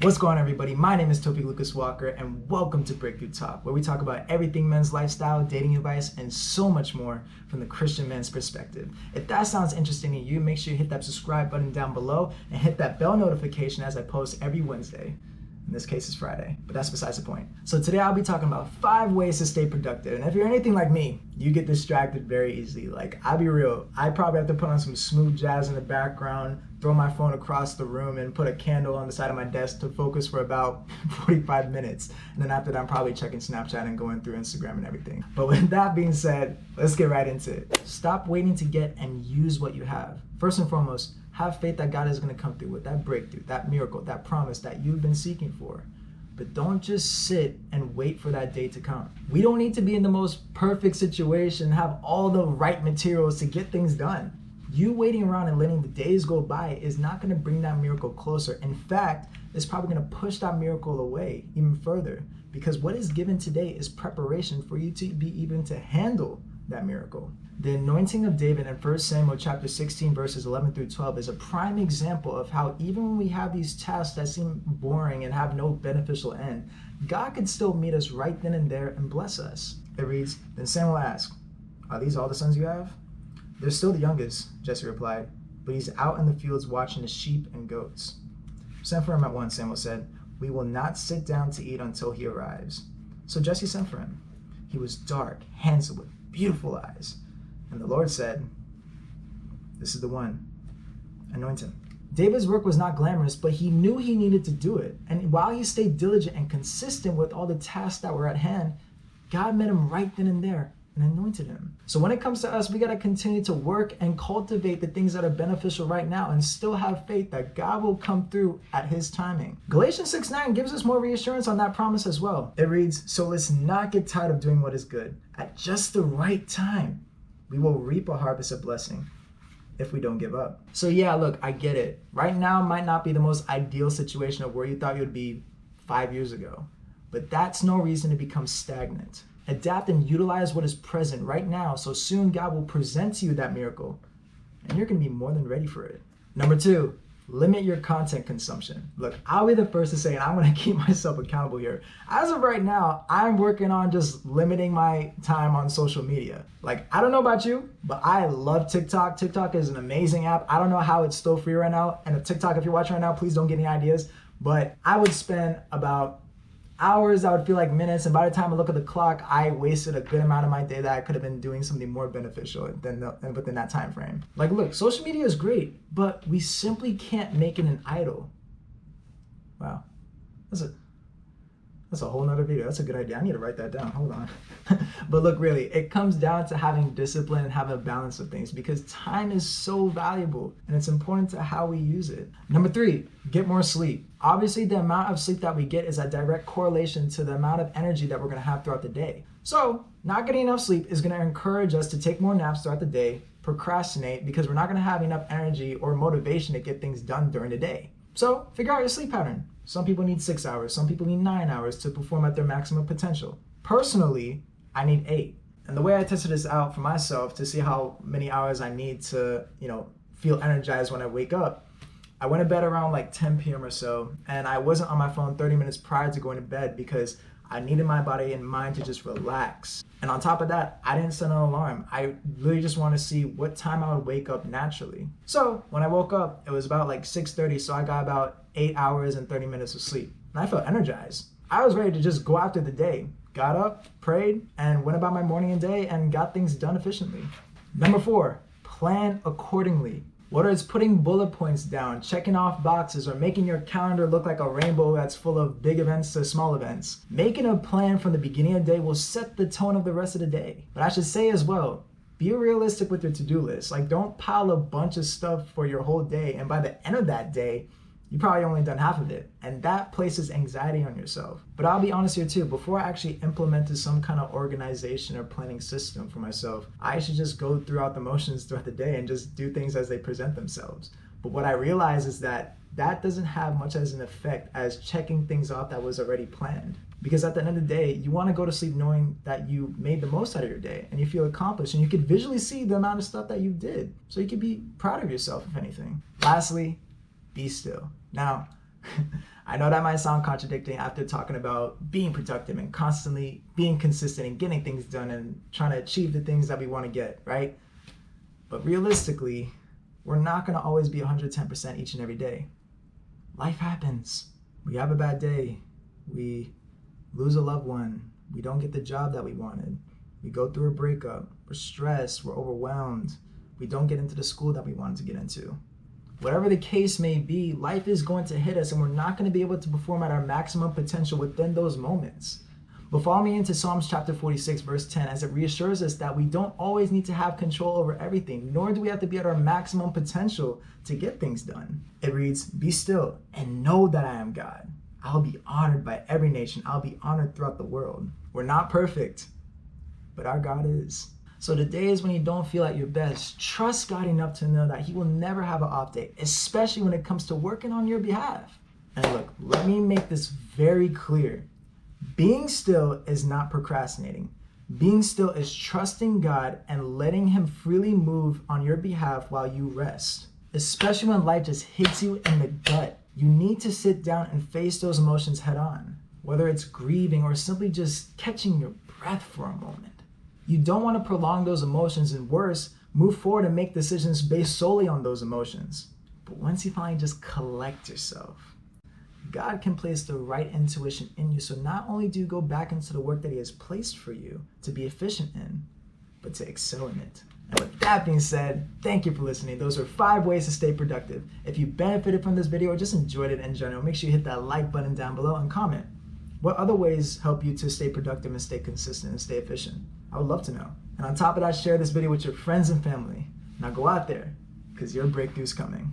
What's going on, everybody? My name is Toby Lucas Walker, and welcome to Breakthrutalk, where we talk about everything men's lifestyle, dating advice, and so much more from the Christian man's perspective. If that sounds interesting to you, make sure you hit that subscribe button down below and hit that bell notification as I post every Wednesday. In this case, it's Friday, but that's besides the point. So today I'll be talking about 5 ways to stay productive. And if you're anything like me, you get distracted very easily. Like, I'll be real, I probably have to put on some smooth jazz in the background, throw my phone across the room, and put a candle on the side of my desk to focus for about 45 minutes. And then after that, I'm probably checking Snapchat and going through Instagram and everything. But with that being said, let's get right into it. Stop waiting to get and use what you have. First and foremost, have faith that God is going to come through with that breakthrough, that miracle, that promise that you've been seeking for. But don't just sit and wait for that day to come. We don't need to be in the most perfect situation, have all the right materials to get things done. You waiting around and letting the days go by is not going to bring that miracle closer. In fact, it's probably going to push that miracle away even further, because what is given today is preparation for you to be even to handle that miracle. The anointing of David in 1 Samuel chapter 16 verses 11 through 12 is a prime example of how even when we have these tasks that seem boring and have no beneficial end, God could still meet us right then and there and bless us. It reads, "Then Samuel asked, 'Are these all the sons you have?' 'They're still the youngest,' Jesse replied, 'but he's out in the fields watching the sheep and goats.' 'Send for him at once,' Samuel said. 'We will not sit down to eat until he arrives.' So Jesse sent for him. He was dark, handsome, with beautiful eyes. And the Lord said, 'This is the one. Anoint him.'" David's work was not glamorous, but he knew he needed to do it. And while he stayed diligent and consistent with all the tasks that were at hand, God met him right then and there and anointed him. So when it comes to us, we got to continue to work and cultivate the things that are beneficial right now and still have faith that God will come through at his timing. Galatians 6:9 gives us more reassurance on that promise as well. It reads, "So let's not get tired of doing what is good. At just the right time, we will reap a harvest of blessing if we don't give up." So yeah, look, I get it. Right now might not be the most ideal situation of where you thought you would be 5 years ago, but that's no reason to become stagnant. Adapt and utilize what is present right now, so soon God will present to you that miracle, and you're going to be more than ready for it. Number 2, limit your content consumption. Look, I'll be the first to say, and I'm going to keep myself accountable here. As of right now, I'm working on just limiting my time on social media. Like, I don't know about you, but I love TikTok. TikTok is an amazing app. I don't know how it's still free right now. And if TikTok, if you're watching right now, please don't get any ideas. But I would spend about hours, I would feel like minutes, and by the time I look at the clock, I wasted a good amount of my day that I could have been doing something more beneficial than within that time frame. Like, look, social media is great, but we simply can't make it an idol. Wow, that's a whole nother video. That's a good idea. I need to write that down. Hold on. But look, really, it comes down to having discipline and having a balance of things, because time is so valuable and it's important to how we use it. Number 3, get more sleep. Obviously, the amount of sleep that we get is a direct correlation to the amount of energy that we're going to have throughout the day. So not getting enough sleep is going to encourage us to take more naps throughout the day, procrastinate, because we're not going to have enough energy or motivation to get things done during the day. So figure out your sleep pattern. Some people need 6 hours, some people need 9 hours to perform at their maximum potential. Personally, I need 8. And the way I tested this out for myself to see how many hours I need to, feel energized when I wake up, I went to bed around like 10 p.m. or so, and I wasn't on my phone 30 minutes prior to going to bed because I needed my body and mind to just relax. And on top of that, I didn't set an alarm. I really just wanted to see what time I would wake up naturally. So when I woke up, it was about like 6:30, so I got about 8 hours and 30 minutes of sleep. And I felt energized. I was ready to just go after the day. Got up, prayed, and went about my morning and day and got things done efficiently. Number 4, plan accordingly. Whether it's putting bullet points down, checking off boxes, or making your calendar look like a rainbow that's full of big events to small events, making a plan from the beginning of the day will set the tone of the rest of the day. But I should say as well, be realistic with your to-do list. Like, don't pile a bunch of stuff for your whole day, and by the end of that day, you probably only done half of it, and that places anxiety on yourself. But I'll be honest here too, before I actually implemented some kind of organization or planning system for myself, I should just go throughout the motions throughout the day and just do things as they present themselves. But what I realize is that doesn't have much as an effect as checking things off that was already planned. Because at the end of the day, you want to go to sleep knowing that you made the most out of your day and you feel accomplished and you could visually see the amount of stuff that you did. So you could be proud of yourself, if anything. Lastly, be still. Now, I know that might sound contradicting after talking about being productive and constantly being consistent and getting things done and trying to achieve the things that we want to get, right? But realistically, we're not going to always be 110% each and every day. Life happens. We have a bad day. We lose a loved one. We don't get the job that we wanted. We go through a breakup. We're stressed. We're overwhelmed. We don't get into the school that we wanted to get into. Whatever the case may be, life is going to hit us and we're not going to be able to perform at our maximum potential within those moments. But follow me into Psalms chapter 46, verse 10, as it reassures us that we don't always need to have control over everything, nor do we have to be at our maximum potential to get things done. It reads, "Be still and know that I am God. I'll be honored by every nation. I'll be honored throughout the world." We're not perfect, but our God is. So the days when you don't feel at your best, trust God enough to know that He will never have an off day, especially when it comes to working on your behalf. And look, let me make this very clear. Being still is not procrastinating. Being still is trusting God and letting Him freely move on your behalf while you rest. Especially when life just hits you in the gut. You need to sit down and face those emotions head on, whether it's grieving or simply just catching your breath for a moment. You don't want to prolong those emotions and worse, move forward and make decisions based solely on those emotions. But once you finally just collect yourself, God can place the right intuition in you, so not only do you go back into the work that He has placed for you to be efficient in, but to excel in it. And with that being said, thank you for listening. Those are 5 ways to stay productive. If you benefited from this video or just enjoyed it in general, make sure you hit that like button down below and comment. What other ways help you to stay productive and stay consistent and stay efficient? I would love to know. And on top of that, share this video with your friends and family. Now go out there, because your breakthrough's coming.